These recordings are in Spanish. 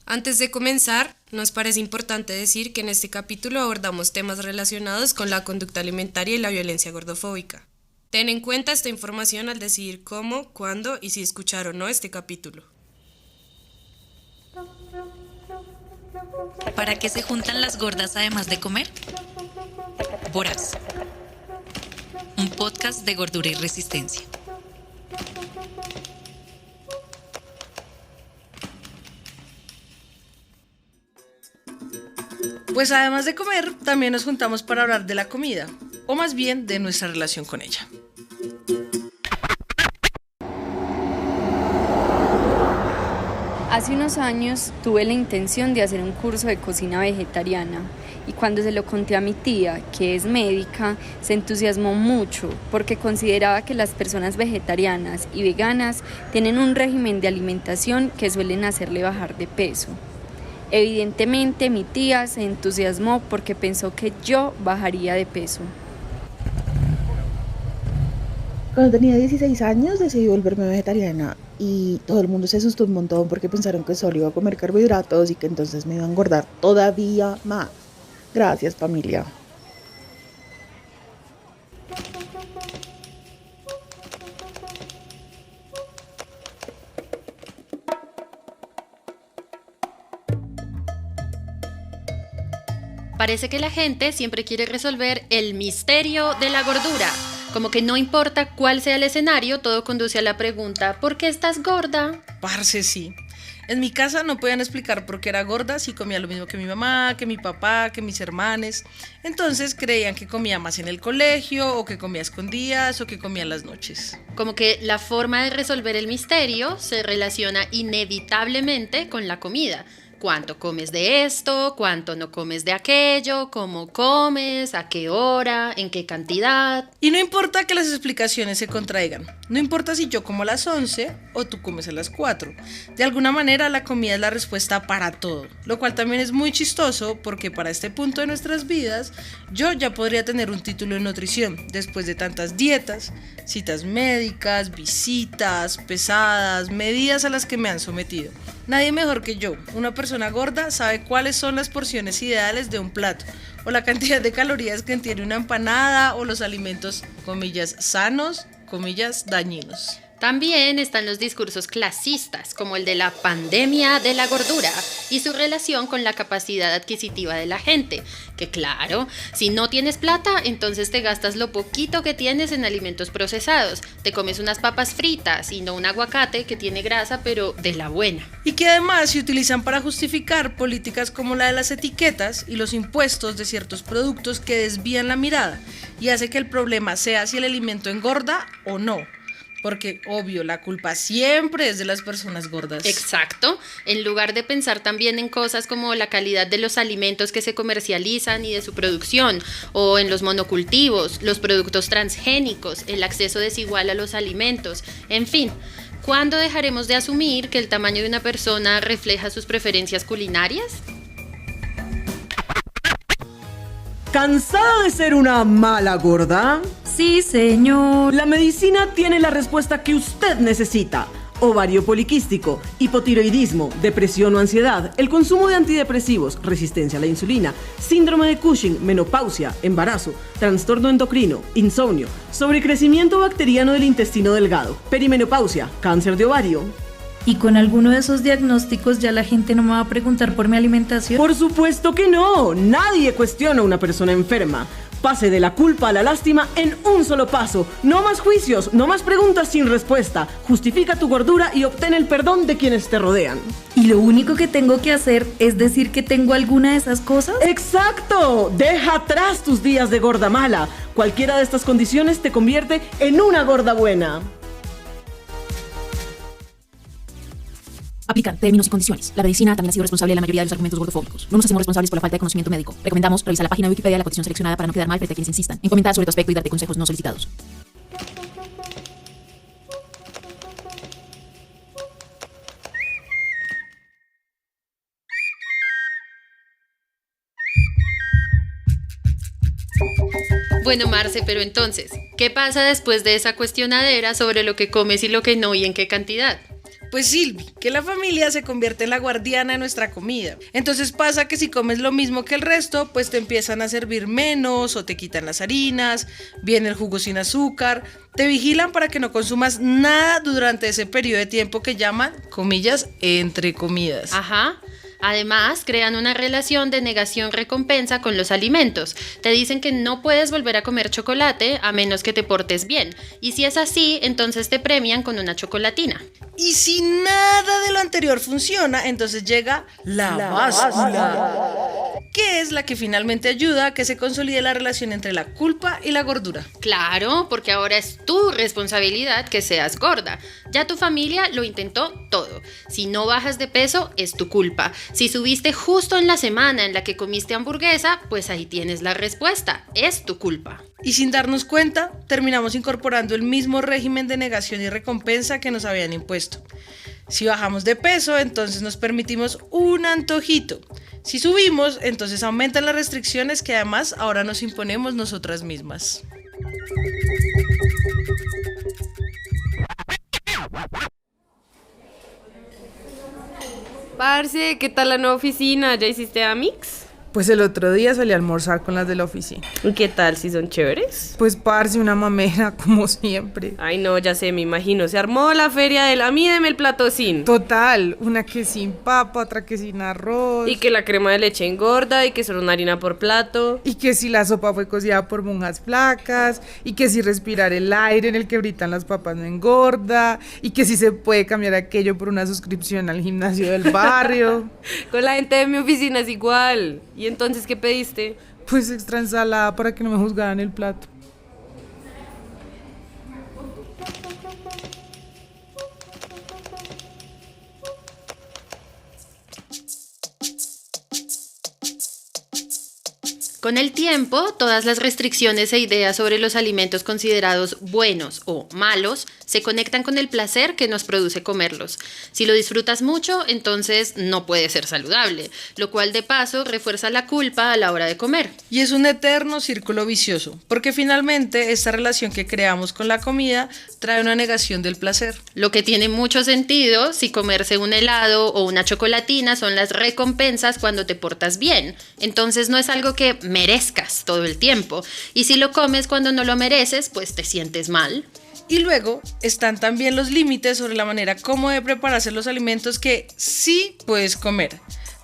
Antes de comenzar, nos parece importante decir que en este capítulo abordamos temas relacionados con la conducta alimentaria y la violencia gordofóbica. Ten en cuenta esta información al decidir cómo, cuándo y si escuchar o no este capítulo. ¿Para qué se juntan las gordas además de comer? Voraz, un podcast de gordura y resistencia. Pues además de comer, también nos juntamos para hablar de la comida, o más bien de nuestra relación con ella. Hace unos años tuve la intención de hacer un curso de cocina vegetariana y cuando se lo conté a mi tía, que es médica, se entusiasmó mucho porque consideraba que las personas vegetarianas y veganas tienen un régimen de alimentación que suelen hacerle bajar de peso. Evidentemente mi tía se entusiasmó porque pensó que yo bajaría de peso. Cuando tenía 16 años decidí volverme vegetariana y todo el mundo se asustó un montón porque pensaron que solo iba a comer carbohidratos y que entonces me iba a engordar todavía más. Gracias, familia. Parece que la gente siempre quiere resolver el misterio de la gordura. Como que no importa cuál sea el escenario, todo conduce a la pregunta, ¿por qué estás gorda? Parce, sí. En mi casa no podían explicar por qué era gorda si comía lo mismo que mi mamá, que mi papá, que mis hermanes. Entonces creían que comía más en el colegio, o que comía a escondidas, o que comía en las noches. Como que la forma de resolver el misterio se relaciona inevitablemente con la comida. ¿Cuánto comes de esto? ¿Cuánto no comes de aquello? ¿Cómo comes? ¿A qué hora? ¿En qué cantidad? Y no importa que las explicaciones se contraigan. No importa si yo como a las 11 o tú comes a las 4. De alguna manera la comida es la respuesta para todo. Lo cual también es muy chistoso porque para este punto de nuestras vidas yo ya podría tener un título en nutrición después de tantas dietas, citas médicas, visitas, pesadas, medidas a las que me han sometido. Nadie mejor que yo, una persona gorda, sabe cuáles son las porciones ideales de un plato, o la cantidad de calorías que tiene una empanada, o los alimentos, comillas, sanos, comillas, dañinos. También están los discursos clasistas, como el de la pandemia de la gordura y su relación con la capacidad adquisitiva de la gente. Que claro, si no tienes plata, entonces te gastas lo poquito que tienes en alimentos procesados. Te comes unas papas fritas y no un aguacate que tiene grasa, pero de la buena. Y que además se utilizan para justificar políticas como la de las etiquetas y los impuestos de ciertos productos que desvían la mirada y hace que el problema sea si el alimento engorda o no. Porque, obvio, la culpa siempre es de las personas gordas. Exacto. En lugar de pensar también en cosas como la calidad de los alimentos que se comercializan y de su producción, o en los monocultivos, los productos transgénicos, el acceso desigual a los alimentos, en fin. ¿Cuándo dejaremos de asumir que el tamaño de una persona refleja sus preferencias culinarias? ¿Cansada de ser una mala gorda? Sí, señor. La medicina tiene la respuesta que usted necesita. Ovario poliquístico, hipotiroidismo, depresión o ansiedad, el consumo de antidepresivos, resistencia a la insulina, síndrome de Cushing, menopausia, embarazo, trastorno endocrino, insomnio, sobrecrecimiento bacteriano del intestino delgado, perimenopausia, cáncer de ovario. ¿Y con alguno de esos diagnósticos ya la gente no me va a preguntar por mi alimentación? Por supuesto que no. Nadie cuestiona a una persona enferma. Pase de la culpa a la lástima en un solo paso. No más juicios, no más preguntas sin respuesta. Justifica tu gordura y obtén el perdón de quienes te rodean. ¿Y lo único que tengo que hacer es decir que tengo alguna de esas cosas? ¡Exacto! Deja atrás tus días de gorda mala. Cualquiera de estas condiciones te convierte en una gorda buena. Aplican términos y condiciones. La medicina también ha sido responsable de la mayoría de los argumentos gordofóbicos. No nos hacemos responsables por la falta de conocimiento médico. Recomendamos revisar la página de Wikipedia de la condición seleccionada para no quedar mal frente a quienes insistan en comentar sobre tu aspecto y darte consejos no solicitados. Bueno, Marce, pero entonces, ¿qué pasa después de esa cuestionadera sobre lo que comes y lo que no y en qué cantidad? Pues Silvi, que la familia se convierte en la guardiana de nuestra comida. Entonces pasa que si comes lo mismo que el resto, pues te empiezan a servir menos o te quitan las harinas, viene el jugo sin azúcar, te vigilan para que no consumas nada durante ese periodo de tiempo que llaman, comillas, entre comidas. Ajá. Además, crean una relación de negación-recompensa con los alimentos. Te dicen que no puedes volver a comer chocolate a menos que te portes bien. Y si es así, entonces te premian con una chocolatina. Y si nada de lo anterior funciona, entonces llega la báscula, que es la que finalmente ayuda a que se consolide la relación entre la culpa y la gordura. Claro, porque ahora es tu responsabilidad que seas gorda. Ya tu familia lo intentó todo. Si no bajas de peso, es tu culpa. Si subiste justo en la semana en la que comiste hamburguesa, pues ahí tienes la respuesta. Es tu culpa. Y sin darnos cuenta, terminamos incorporando el mismo régimen de negación y recompensa que nos habían impuesto. Si bajamos de peso, entonces nos permitimos un antojito. Si subimos, entonces aumentan las restricciones que además ahora nos imponemos nosotras mismas. Parce, ¿qué tal la nueva oficina? ¿Ya hiciste Amix? Pues el otro día salí a almorzar con las de la oficina. ¿Y qué tal? ¿Si son chéveres? Pues parce, una mamera, como siempre. Ay, no, ya sé, me imagino. Se armó la feria de la mídeme el plato sin. Total, una que sin papa, otra que sin arroz. Y que la crema de leche engorda, y que solo una harina por plato. Y que si la sopa fue cocida por monjas flacas. Y que si respirar el aire en el que britan las papas no engorda. Y que si se puede cambiar aquello por una suscripción al gimnasio del barrio. Con la gente de mi oficina es igual. ¿Y entonces qué pediste? Pues extra ensalada para que no me juzgaran el plato. Con el tiempo, todas las restricciones e ideas sobre los alimentos considerados buenos o malos se conectan con el placer que nos produce comerlos. Si lo disfrutas mucho, entonces no puede ser saludable, lo cual de paso refuerza la culpa a la hora de comer. Y es un eterno círculo vicioso, porque finalmente esta relación que creamos con la comida trae una negación del placer. Lo que tiene mucho sentido si comerse un helado o una chocolatina son las recompensas cuando te portas bien. Entonces no es algo que merezcas todo el tiempo. Y si lo comes cuando no lo mereces, pues te sientes mal. Y luego están también los límites sobre la manera como de prepararse los alimentos que sí puedes comer.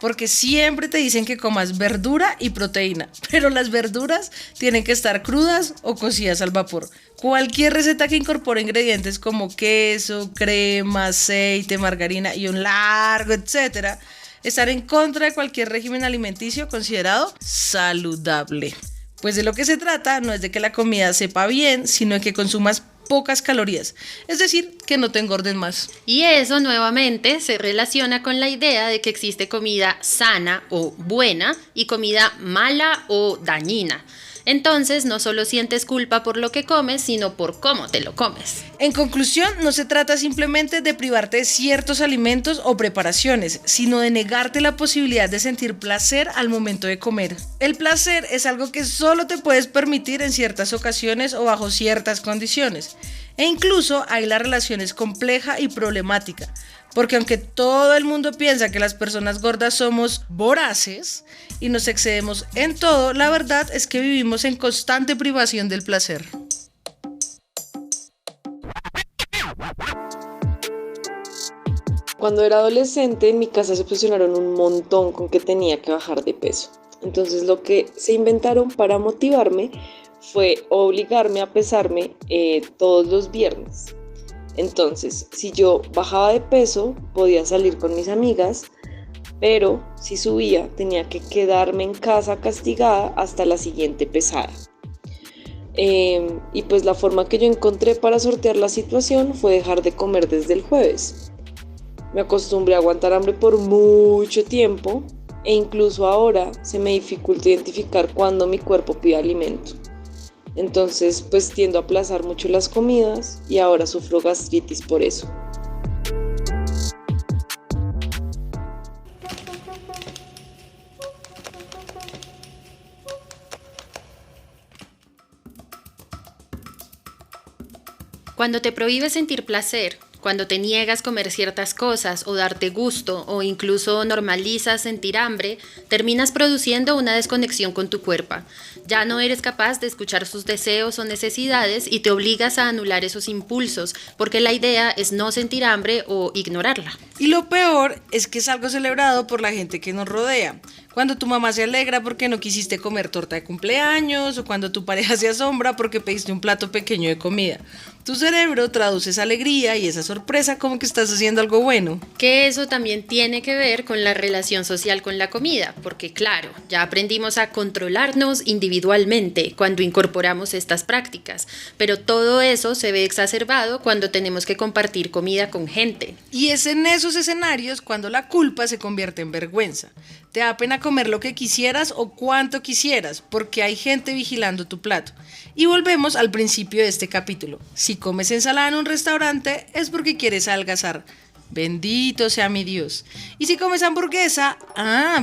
Porque siempre te dicen que comas verdura y proteína, pero las verduras tienen que estar crudas o cocidas al vapor. Cualquier receta que incorpore ingredientes como queso, crema, aceite, margarina y un largo etcétera, estar en contra de cualquier régimen alimenticio considerado saludable. Pues de lo que se trata no es de que la comida sepa bien, sino de que consumas pocas calorías, es decir, que no te engorden más. Y eso nuevamente se relaciona con la idea de que existe comida sana o buena y comida mala o dañina. Entonces no solo sientes culpa por lo que comes, sino por cómo te lo comes. En conclusión, no se trata simplemente de privarte de ciertos alimentos o preparaciones, sino de negarte la posibilidad de sentir placer al momento de comer. El placer es algo que solo te puedes permitir en ciertas ocasiones o bajo ciertas condiciones. E incluso ahí la relación es compleja y problemática, porque aunque todo el mundo piensa que las personas gordas somos voraces y nos excedemos en todo, la verdad es que vivimos en constante privación del placer. Cuando era adolescente, en mi casa se obsesionaron un montón con que tenía que bajar de peso. Entonces lo que se inventaron para motivarme fue obligarme a pesarme todos los viernes. Entonces, si yo bajaba de peso, podía salir con mis amigas, pero si subía, tenía que quedarme en casa castigada hasta la siguiente pesada. Y pues la forma que yo encontré para sortear la situación fue dejar de comer desde el jueves. Me acostumbré a aguantar hambre por mucho tiempo e incluso ahora se me dificulta identificar cuándo mi cuerpo pide alimento. Entonces, pues tiendo a aplazar mucho las comidas y ahora sufro gastritis por eso. Cuando te prohíbes sentir placer, cuando te niegas a comer ciertas cosas o darte gusto o incluso normalizas sentir hambre, terminas produciendo una desconexión con tu cuerpo. Ya no eres capaz de escuchar sus deseos o necesidades y te obligas a anular esos impulsos, porque la idea es no sentir hambre o ignorarla. Y lo peor es que es algo celebrado por la gente que nos rodea. Cuando tu mamá se alegra porque no quisiste comer torta de cumpleaños, o cuando tu pareja se asombra porque pediste un plato pequeño de comida. Tu cerebro traduce esa alegría y esa sorpresa como que estás haciendo algo bueno. Que eso también tiene que ver con la relación social con la comida, porque claro, ya aprendimos a controlarnos individualmente cuando incorporamos estas prácticas, pero todo eso se ve exacerbado cuando tenemos que compartir comida con gente. Y es en esos escenarios cuando la culpa se convierte en vergüenza. Te da pena comer lo que quisieras o cuánto quisieras, porque hay gente vigilando tu plato. Y volvemos al principio de este capítulo. Si comes ensalada en un restaurante es porque quieres adelgazar. Bendito sea mi Dios. Y si comes hamburguesa,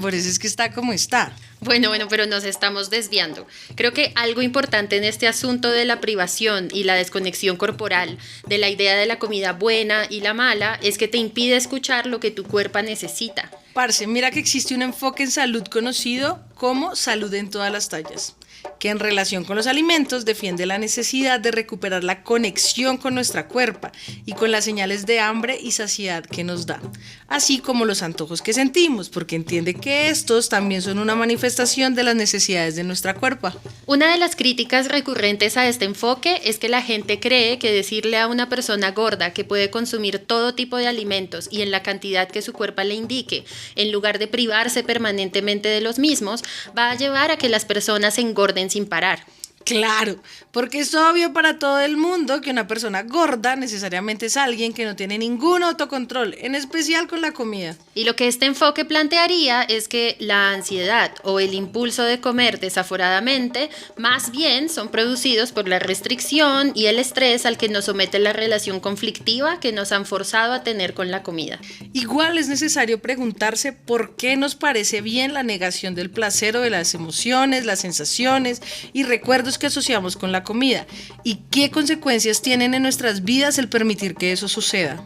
por eso es que está como está. Bueno, pero nos estamos desviando. Creo que algo importante en este asunto de la privación y la desconexión corporal, de la idea de la comida buena y la mala, es que te impide escuchar lo que tu cuerpo necesita. Parce, mira que existe un enfoque en salud conocido como salud en todas las tallas, que en relación con los alimentos defiende la necesidad de recuperar la conexión con nuestra cuerpo y con las señales de hambre y saciedad que nos da, así como los antojos que sentimos, porque entiende que estos también son una manifestación de las necesidades de nuestra cuerpo. Una de las críticas recurrentes a este enfoque es que la gente cree que decirle a una persona gorda que puede consumir todo tipo de alimentos y en la cantidad que su cuerpo le indique, en lugar de privarse permanentemente de los mismos, va a llevar a que las personas se engorden sin parar. Claro, porque es obvio para todo el mundo que una persona gorda necesariamente es alguien que no tiene ningún autocontrol, en especial con la comida. Y lo que este enfoque plantearía es que la ansiedad o el impulso de comer desaforadamente más bien son producidos por la restricción y el estrés al que nos somete la relación conflictiva que nos han forzado a tener con la comida. Igual es necesario preguntarse por qué nos parece bien la negación del placer o de las emociones, las sensaciones y recuerdos que asociamos con la comida y qué consecuencias tienen en nuestras vidas el permitir que eso suceda.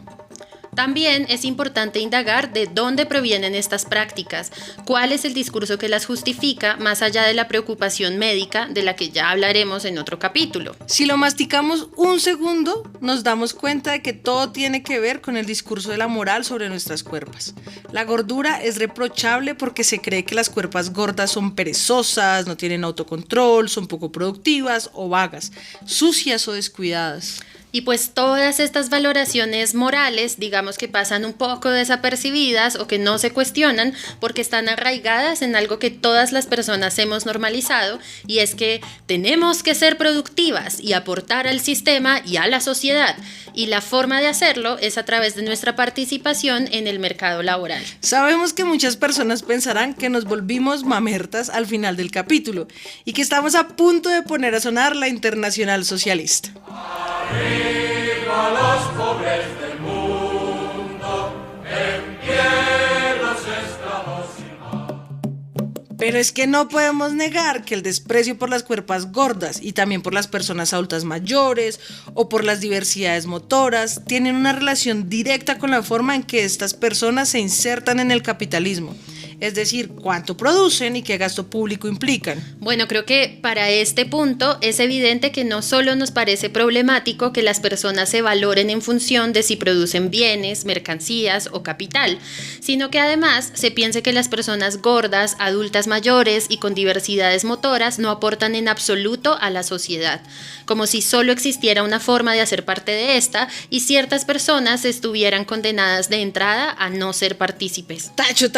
También es importante indagar de dónde provienen estas prácticas, cuál es el discurso que las justifica, más allá de la preocupación médica de la que ya hablaremos en otro capítulo. Si lo masticamos un segundo, nos damos cuenta de que todo tiene que ver con el discurso de la moral sobre nuestras cuerpos. La gordura es reprochable porque se cree que las cuerpas gordas son perezosas, no tienen autocontrol, son poco productivas o vagas, sucias o descuidadas. Y pues todas estas valoraciones morales, digamos que pasan un poco desapercibidas o que no se cuestionan porque están arraigadas en algo que todas las personas hemos normalizado, y es que tenemos que ser productivas y aportar al sistema y a la sociedad. Y la forma de hacerlo es a través de nuestra participación en el mercado laboral. Sabemos que muchas personas pensarán que nos volvimos mamertas al final del capítulo y que estamos a punto de poner a sonar la Internacional Socialista. Arriba los pobres del mundo, en pie los esclavos sin más. Pero es que no podemos negar que el desprecio por las cuerpas gordas y también por las personas adultas mayores o por las diversidades motoras tienen una relación directa con la forma en que estas personas se insertan en el capitalismo. Es decir, cuánto producen y qué gasto público implican. Bueno, creo que para este punto es evidente que no solo nos parece problemático que las personas se valoren en función de si producen bienes, mercancías o capital, sino que además se piense que las personas gordas, adultas mayores y con diversidades motoras no aportan en absoluto a la sociedad, como si solo existiera una forma de hacer parte de esta y ciertas personas estuvieran condenadas de entrada a no ser partícipes. Tacho.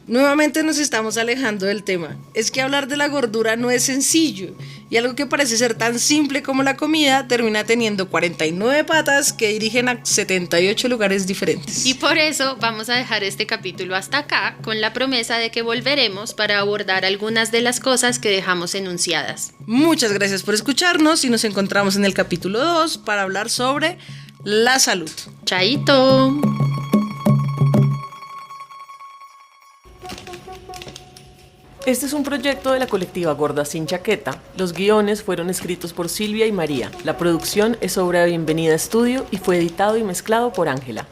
Nuevamente nos estamos alejando del tema. Es que hablar de la gordura no es sencillo y algo que parece ser tan simple como la comida termina teniendo 49 patas que dirigen a 78 lugares diferentes. Y por eso vamos a dejar este capítulo hasta acá con la promesa de que volveremos para abordar algunas de las cosas que dejamos enunciadas. Muchas gracias por escucharnos y nos encontramos en el capítulo 2 para hablar sobre la salud. ¡Chaito! Este es un proyecto de la colectiva Gordas Sin Chaqueta. Los guiones fueron escritos por Silvia y María. La producción es obra de Bienvenida Estudio y fue editado y mezclado por Ángela.